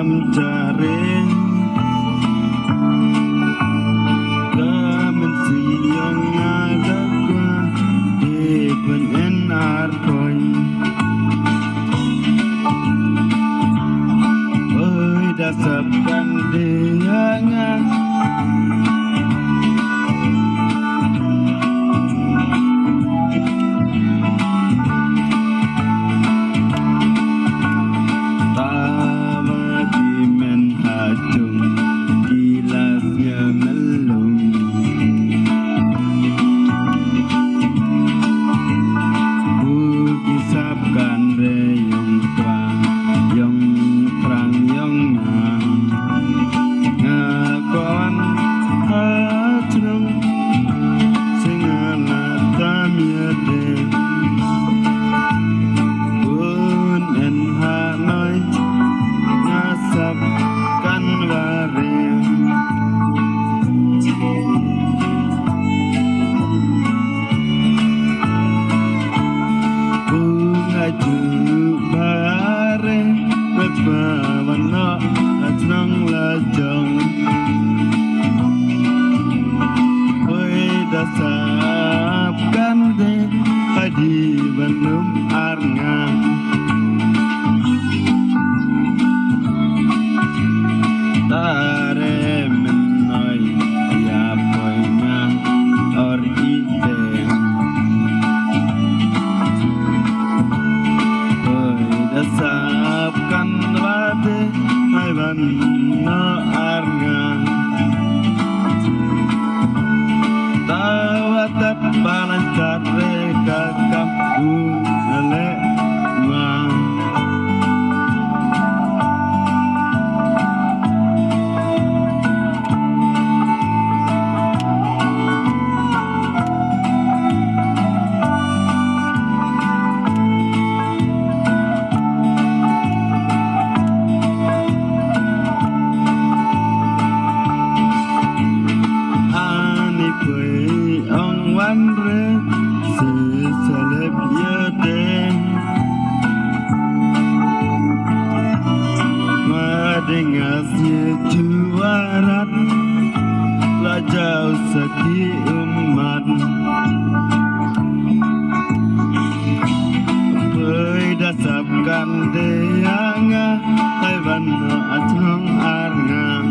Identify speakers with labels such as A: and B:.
A: mencari kementerian yang ada di benar poin. Oi dasarkan dia dasapkan deh di Bandung Arngang. Tare menoi ya poinnya or ide. Oi dasapkan wade hai Bandung Arngang. Tawatat balas tare kakam ale wang. Sesalep yadeng madengasnya juarat lajau saki umat dasapkan deanga hewan atong arngang.